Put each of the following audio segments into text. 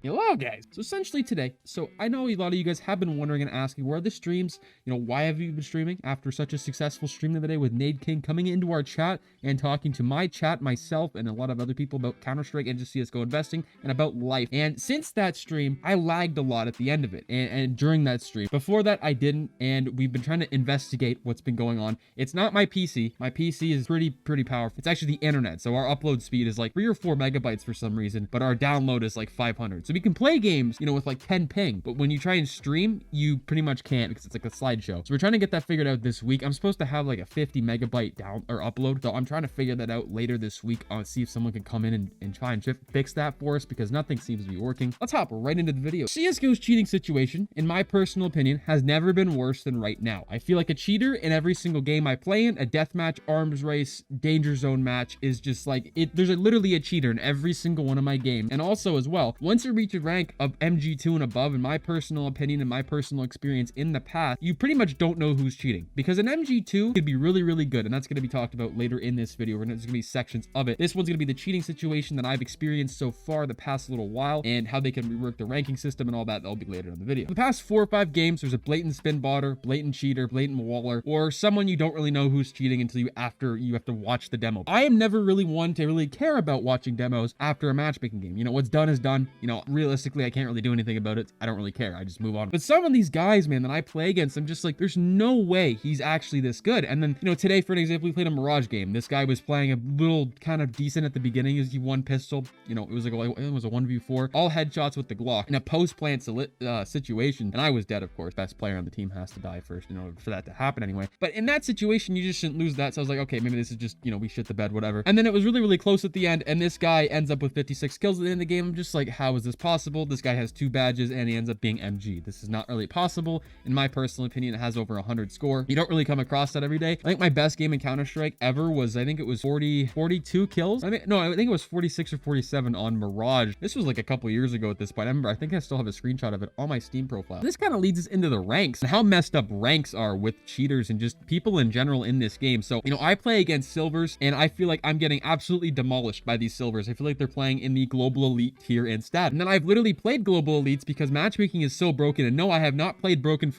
Hello guys. So essentially today, I know a lot of you guys have been wondering and asking, where are the streams? Why have you been streaming after such a successful stream the other day with Nade King coming into our chat and talking to my chat, myself, and a lot of other people about Counter-Strike and just CSGO investing and about life. And since that stream, I lagged a lot at the end of it and during that stream. Before that, I didn't, and we've been trying to investigate what's been going on. It's not my PC. My PC is pretty powerful. It's actually the internet. So our upload speed is like 3 or 4 megabytes for some reason, but our download is like 500. So we can play games, with like 10 ping, but when you try and stream, you pretty much can't because it's like a slideshow. So we're trying to get that figured out this week. I'm supposed to have like a 50 megabyte down or upload, so I'm trying to figure that out later this week. I'll see if someone can come in and try and fix that for us because nothing seems to be working. Let's hop right into the video. CSGO's cheating situation, in my personal opinion, has never been worse than right now. I feel like a cheater in every single game I play in. A deathmatch, arms race, danger zone match is just like it. There's literally a cheater in every single one of my games. And also as well, once you reach a rank of MG2 and above, in my personal opinion and my personal experience in the past, you pretty much don't know who's cheating, because an MG2 could be really good, and that's going to be talked about later in this video. There's going to be sections of it. This one's going to be the cheating situation that I've experienced so far the past little while, and how they can rework the ranking system and all that. That'll be later in the video. For the past 4 or 5 games, there's a blatant spin botter, blatant cheater, blatant waller, or someone you don't really know who's cheating until you have to watch the demo. I am never really one to really care about watching demos after a matchmaking game. What's done is done. Realistically, I can't really do anything about it. I don't really care. I just move on. But some of these guys, man, that I play against, I'm just like, there's no way he's actually this good. And then, today, for an example, we played a Mirage game. This guy was playing a little kind of decent at the beginning. He one pistol. It was a 1v4, all headshots with the Glock in a post-plant situation. And I was dead, of course. Best player on the team has to die first in order for that to happen anyway. But in that situation, you just shouldn't lose that. So I was like, okay, maybe this is just, we shit the bed, whatever. And then it was really close at the end. And this guy ends up with 56 kills at the end of the game. I'm just like, how is this possible? This guy has 2 badges and he ends up being MG. This is not really possible. In my personal opinion, it has over 100 score. You don't really come across that every day. I think my best game in Counter-Strike ever was, I think it was 42 kills. I think it was 46 or 47 on Mirage. This was like a couple years ago at this point. I remember, I think I still have a screenshot of it on my Steam profile. This kind of leads us into the ranks and how messed up ranks are with cheaters and just people in general in this game. So, I play against silvers and I feel like I'm getting absolutely demolished by these silvers. I feel like they're playing in the global elite tier instead. And then I've literally played global elites because matchmaking is so broken. And no, I have not played Broken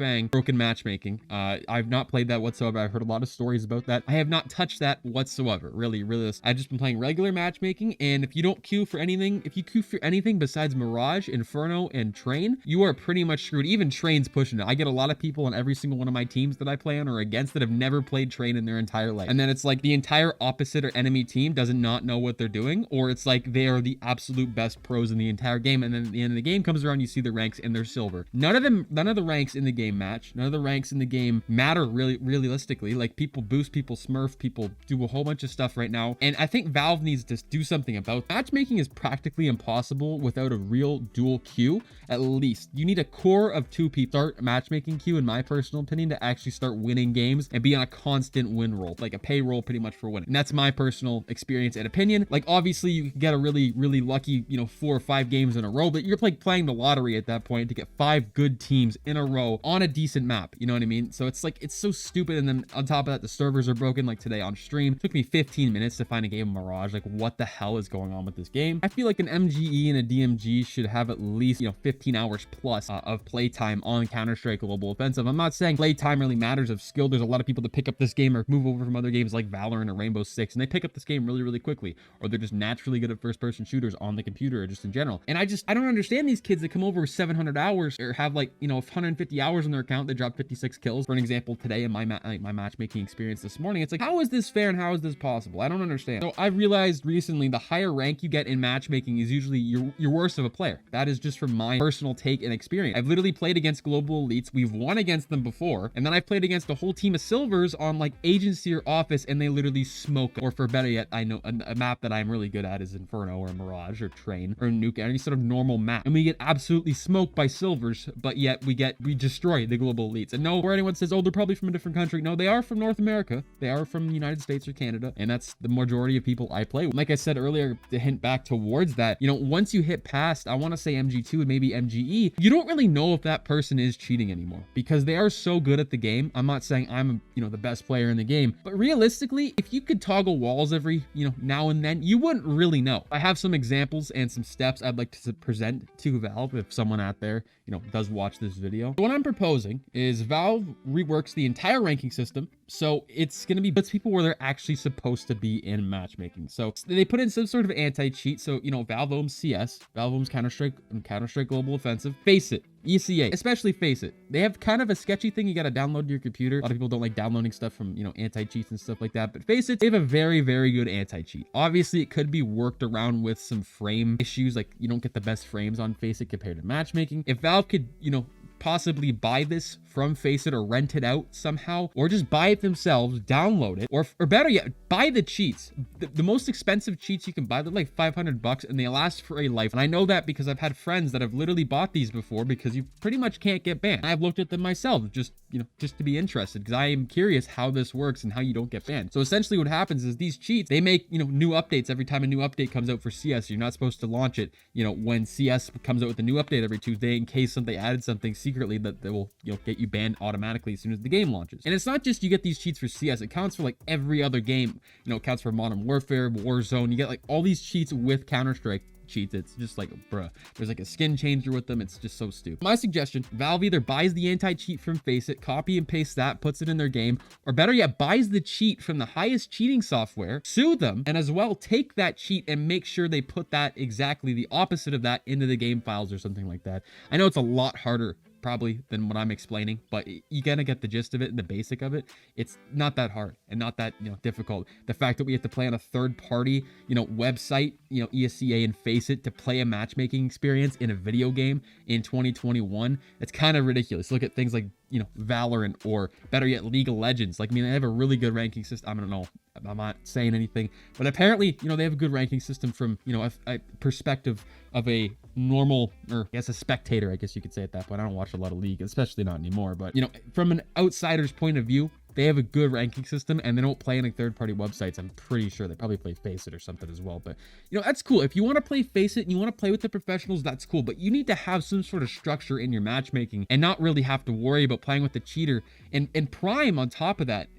matchmaking. I've not played that whatsoever. I've heard a lot of stories about that. I have not touched that whatsoever. Really. I've just been playing regular matchmaking. And if you don't queue for anything, besides Mirage, Inferno, and Train, you are pretty much screwed. Even Train's pushing it. I get a lot of people on every single one of my teams that I play on or against that have never played Train in their entire life. And then it's like the entire opposite or enemy team does not know what they're doing, or it's like they are the absolute best pros in the entire game. And then at the end of the game comes around, you see the ranks and they're silver. None of the ranks in the game match. None of the ranks in the game matter realistically. Like, people boost, people smurf, people do a whole bunch of stuff right now. And I think Valve needs to do something about it. Matchmaking is practically impossible without a real dual queue. At least you need a core of 2 people start matchmaking queue, in my personal opinion, to actually start winning games and be on a constant win roll, like a payroll pretty much for winning. And that's my personal experience and opinion. Like, obviously you can get a really lucky, 4 or 5 games in a row, but you're like playing the lottery at that point to get 5 good teams in a row on a decent map. You know what I mean? So it's like, it's so stupid. And then on top of that, the servers are broken. Like today on stream, it took me 15 minutes to find a game of Mirage. Like, what the hell is going on with this game? I feel like an MGE and a DMG should have at least, 15 hours plus of playtime on Counter-Strike Global Offensive. I'm not saying playtime really matters of skill. There's a lot of people that pick up this game or move over from other games like Valorant or Rainbow Six, and they pick up this game really quickly, or they're just naturally good at first-person shooters on the computer or just in general. And I don't understand these kids that come over with 700 hours or have 150 hours on their account. They drop 56 kills. For an example, today in my matchmaking experience this morning, it's like, how is this fair and how is this possible? I don't understand. So I've realized recently the higher rank you get in matchmaking is usually you're worse of a player. That is just from my personal take and experience. I've literally played against global elites. We've won against them before. And then I've played against a whole team of silvers on like agency or office, and they literally smoke. Or for better yet, I know a map that I'm really good at is Inferno or Mirage or Train or Nuke, any sort of normal map. And we get absolutely smoked by silvers, but yet we destroy the global elites. And no, where anyone says, oh, they're probably from a different country. No, they are from North America. They are from the United States or Canada. And that's the majority of people I play with. Like I said earlier, to hint back towards that, once you hit past, I want to say MG2 and maybe MGE, you don't really know if that person is cheating anymore because they are so good at the game. I'm not saying I'm, the best player in the game, but realistically, if you could toggle walls every, now and then, you wouldn't really know. I have some examples and some steps I'd like to to present to Valve if someone out there, does watch this video. What I'm proposing is Valve reworks the entire ranking system. So it's going to be puts people where they're actually supposed to be in matchmaking. So they put in some sort of anti-cheat. So, Valve owns CS, Valve owns Counter-Strike and Counter-Strike Global Offensive. Faceit, esea, especially Faceit. They have kind of a sketchy thing you got to download to your computer. A lot of people don't like downloading stuff from, anti-cheats and stuff like that. But Faceit, they have a very, very good anti-cheat. Obviously, it could be worked around with some frame issues. Like, you don't get the best frames on Faceit compared to matchmaking. If Valve could, possibly buy this from Faceit or rent it out somehow, or just buy it themselves, download it, or better yet, buy the cheats. The most expensive cheats you can buy, they're like $500 and they last for a life. And I know that because I've had friends that have literally bought these before because you pretty much can't get banned. I've looked at them myself just to be interested because I am curious how this works and how you don't get banned. So essentially what happens is these cheats, they make, new updates every time a new update comes out for CS. You're not supposed to launch it, when CS comes out with a new update every Tuesday in case they added something secretly that will, get you banned automatically as soon as the game launches. And it's not just you get these cheats for CS, it counts for like every other game. It counts for Modern Warfare, Warzone. You get like all these cheats with Counter-Strike cheats. It's just like, bruh, there's like a skin changer with them. It's just so stupid. My suggestion, Valve either buys the anti-cheat from Faceit, copy and paste that, puts it in their game, or better yet, buys the cheat from the highest cheating software, sue them, and as well take that cheat and make sure they put that exactly the opposite of that into the game files or something like that. I know it's a lot harder probably than what I'm explaining, but you gotta get the gist of it and the basic of it. It's not that hard and not that difficult. The fact that we have to play on a third party website, esea and Faceit to play a matchmaking experience in a video game in 2021, it's kind of ridiculous. Look at things like Valorant, or better yet, League of Legends. Like, I mean, they have a really good ranking system. I don't know, I'm not saying anything, but apparently, they have a good ranking system from, a perspective of a normal, or I guess a spectator, I guess you could say at that point. I don't watch a lot of League, especially not anymore, but, from an outsider's point of view, they have a good ranking system and they don't play any third-party websites. I'm pretty sure they probably play Faceit or something as well. But, that's cool. If you want to play Faceit and you want to play with the professionals, that's cool. But you need to have some sort of structure in your matchmaking and not really have to worry about playing with the cheater. And Prime on top of that,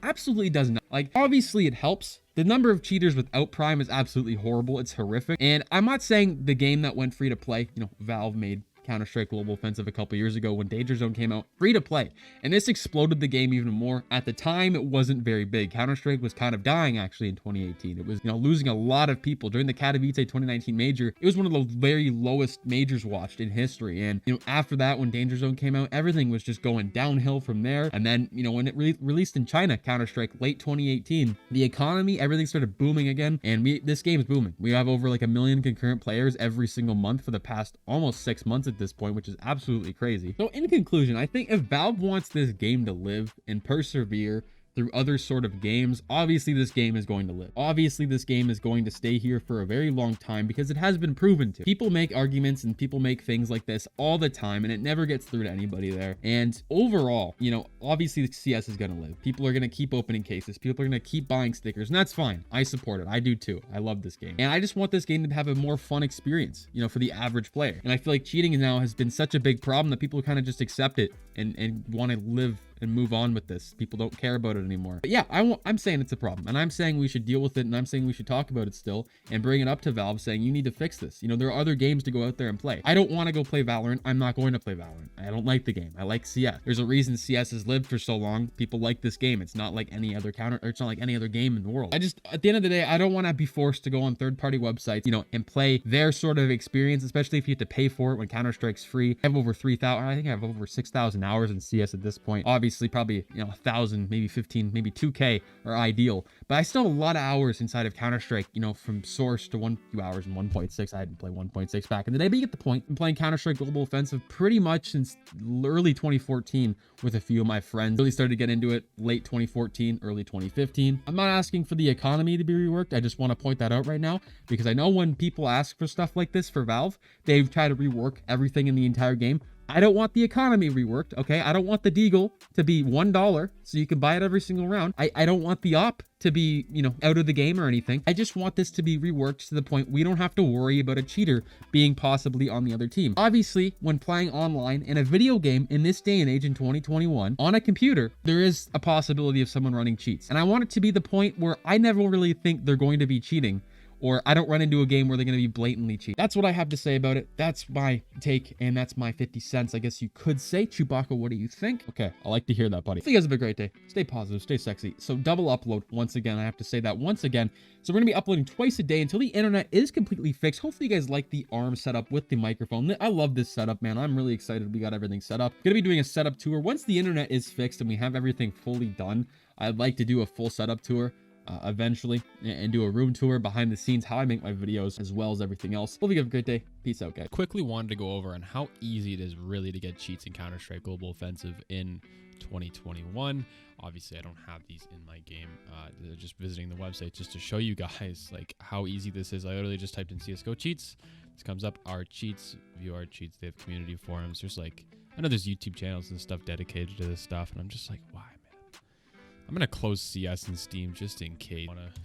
absolutely does not. Like, obviously it helps. The number of cheaters without Prime is absolutely horrible. It's horrific. And I'm not saying the game that went free to play, Valve made Counter-Strike Global Offensive a couple years ago when Danger Zone came out, free to play. And this exploded the game even more. At the time, it wasn't very big. Counter-Strike was kind of dying actually in 2018. It was, losing a lot of people. During the Katowice 2019 major, it was one of the very lowest majors watched in history. And, after that, when Danger Zone came out, everything was just going downhill from there. And then, when it released in China, Counter-Strike, late 2018, the economy, everything started booming again. And this game is booming. We have over like 1 million concurrent players every single month for the past almost 6 months at this point, which is absolutely crazy. So in conclusion, I think if Valve wants this game to live and persevere through other sort of games, obviously this game is going to live. Obviously this game is going to stay here for a very long time because it has been proven to. People make arguments and people make things like this all the time and it never gets through to anybody there. And overall, obviously the CS is going to live. People are going to keep opening cases. People are going to keep buying stickers, and that's fine. I support it. I do too. I love this game. And I just want this game to have a more fun experience, for the average player. And I feel like cheating now has been such a big problem that people kind of just accept it and want to live and move on with this. People don't care about it anymore. But yeah, I'm saying it's a problem, and I'm saying we should deal with it, and I'm saying we should talk about it still and bring it up to Valve, saying you need to fix this. There are other games to go out there and play. I don't want to go play Valorant. I'm not going to play Valorant. I don't like the game. I like CS. There's a reason CS has lived for so long. People like this game. It's not like any other it's not like any other game in the world. At the end of the day, I don't want to be forced to go on third-party websites, and play their sort of experience, especially if you have to pay for it when Counter-Strike's free. I have over 3,000, I think I have over 6,000 hours in CS at this point. Obviously, probably 1,000, maybe 15, maybe 2K are ideal, but I still have a lot of hours inside of Counter-Strike, from source to 2 hours in 1.6. I didn't play 1.6 back in the day, but you get the point. I'm playing Counter-Strike Global Offensive pretty much since early 2014 with a few of my friends. Really started to get into it late 2014, early 2015. I'm not asking for the economy to be reworked. I just want to point that out right now because I know when people ask for stuff like this for Valve, they try to rework everything in the entire game. I don't want the economy reworked, okay? I don't want the deagle to be $1 so you can buy it every single round. I don't want the op to be, out of the game or anything. I just want this to be reworked to the point we don't have to worry about a cheater being possibly on the other team. Obviously, when playing online in a video game in this day and age in 2021 on a computer, there is a possibility of someone running cheats. And I want it to be the point where I never really think they're going to be cheating or I don't run into a game where they're going to be blatantly cheap. That's what I have to say about it. That's my take, and that's my 50 cents, I guess you could say. Chewbacca, what do you think? Okay, I like to hear that, buddy. So you guys have a great day. Stay positive, stay sexy. So double upload, once again, I have to say that once again. So we're going to be uploading twice a day until the internet is completely fixed. Hopefully you guys like the arm setup with the microphone. I love this setup, man. I'm really excited we got everything set up. Going to be doing a setup tour. Once the internet is fixed and we have everything fully done, I'd like to do a full setup tour eventually, and do a room tour behind the scenes, how I make my videos, as well as everything else. Hope you have a great day. Peace out, guys. Quickly wanted to go over on how easy it is really to get cheats in Counter-Strike Global Offensive in 2021. Obviously, I don't have these in my game. Just visiting the website just to show you guys like how easy this is. I literally just typed in CSGO cheats. This comes up, our cheats, view our cheats. They have community forums. There's like, I know there's YouTube channels and stuff dedicated to this stuff, and I'm just like, why? I'm going to close CS and Steam just in case. I want to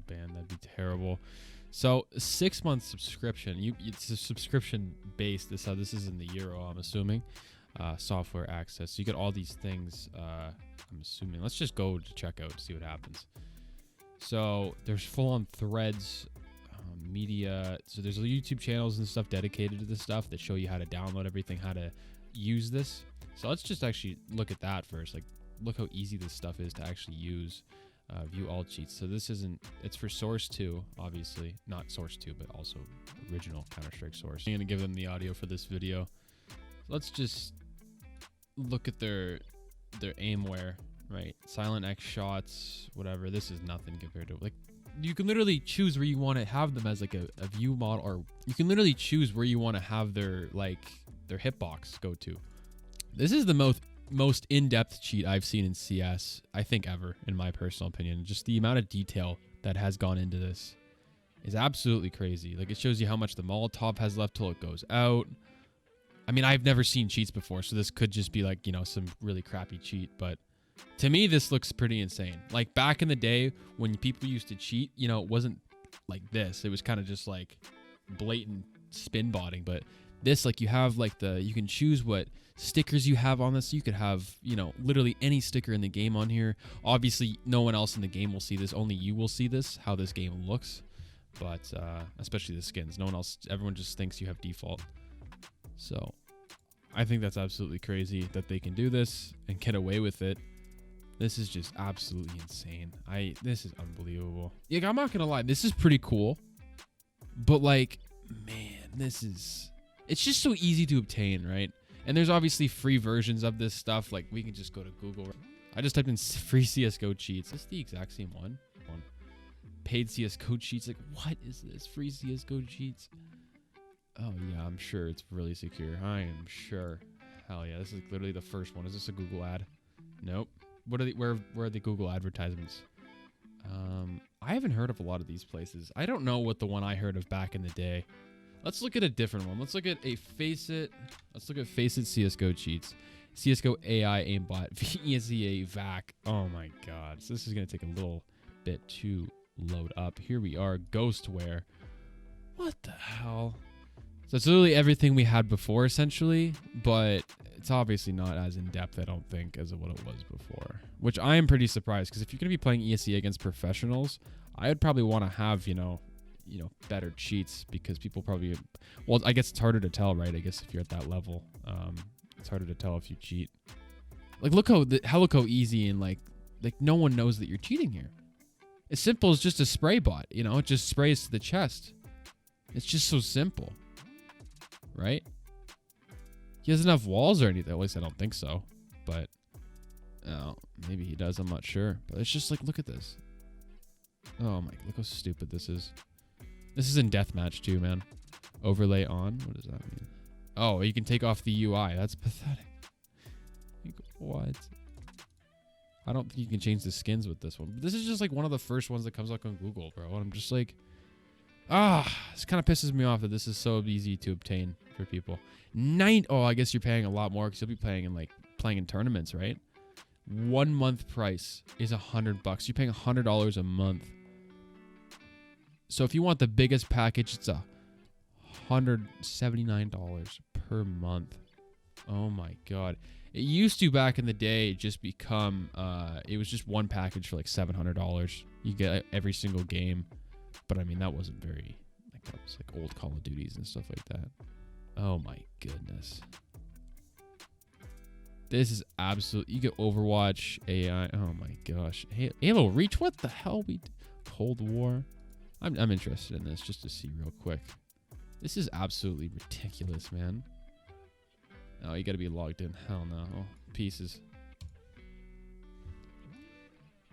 ban, that'd be terrible. So 6-month subscription, it's a subscription based. This is in the Euro, I'm assuming. Software access. So you get all these things, I'm assuming. Let's just go to checkout to see what happens. So there's full-on threads, media. So there's YouTube channels and stuff dedicated to this stuff that show you how to download everything, how to use this. So let's just actually look at that first. Like, look how easy this stuff is to actually use. View all cheats. So this isn't, it's for source 2, obviously. Not source 2, but also original Counter-Strike source. I'm going to give them the audio for this video. Let's just look at their aimware, right? Silent X shots, whatever. This is nothing compared to, like, you can literally choose where you want to have them as like a view model, or you can literally choose where you want to have their hitbox go to. This is the most in-depth cheat I've seen in CS, I think, ever, in my personal opinion. Just the amount of detail that has gone into this is absolutely crazy. Like, it shows you how much the Molotov has left till it goes out. I mean, I've never seen cheats before, so this could just be like, you know, some really crappy cheat, but to me, this looks pretty insane. Like, back in the day when people used to cheat, you know, it wasn't like this. It was kind of just like blatant spin botting, but this, like, you have like you can choose what stickers you have on this. You could have, you know, literally any sticker in the game on here. Obviously, no one else in the game will see this. Only you will see this, how this game looks. But especially the skins. No one else, everyone just thinks you have default. So I think that's absolutely crazy that they can do this and get away with it. This is just absolutely insane. This is unbelievable. Like, I'm not gonna lie, this is pretty cool. But like, man, it's just so easy to obtain, right? And there's obviously free versions of this stuff. Like, we can just go to Google. I just typed in free CSGO cheats. Is this the exact same one? Paid CSGO cheats. Like, what is this? Free CSGO cheats. Oh, yeah, I'm sure it's really secure. I am sure. Hell yeah, this is literally the first one. Is this a Google ad? Nope. Where are the Google advertisements? I haven't heard of a lot of these places. I don't know what the one I heard of back in the day. Let's look at a different one. Let's look at a Faceit. Let's look at Faceit CSGO cheats. CSGO AI aimbot esea vac. Oh my god. So this is going to take a little bit to load up. Here we are. Ghostware. What the hell? So it's literally everything we had before, essentially, but it's obviously not as in-depth, I don't think, as what it was before. Which I am pretty surprised, because if you're going to be playing esea against professionals, I would probably want to have, you know, better cheats, because people probably, well, I guess it's harder to tell, right? I guess if you're at that level, it's harder to tell if you cheat. Like, look how easy, and like no one knows that you're cheating here. As simple as just a spray bot, you know, it just sprays to the chest. It's just so simple, right? He doesn't have walls or anything. At least I don't think so, but maybe he does. I'm not sure, but it's just like, look at this. Oh my, look how stupid this is. This is in deathmatch too, man. Overlay on. What does that mean? Oh, you can take off the UI. That's pathetic. Like, what? I don't think you can change the skins with this one. But this is just like one of the first ones that comes up on Google, bro. And I'm just like, this kind of pisses me off that this is so easy to obtain for people. Oh, I guess you're paying a lot more because you'll be playing in tournaments, right? 1 month price is $100. You're paying $100 a month. So if you want the biggest package, it's $179 per month. Oh my god. It used to, back in the day, just become it was just one package for like $700. You get every single game. But I mean, that wasn't very, like, that was like old Call of Duties and stuff like that. Oh my goodness. This is absolute. You get Overwatch, AI. Oh my gosh. Halo Reach. What the hell? Cold War. I'm interested in this just to see real quick. This is absolutely ridiculous, man. Oh, you got to be logged in. Hell no. Pieces.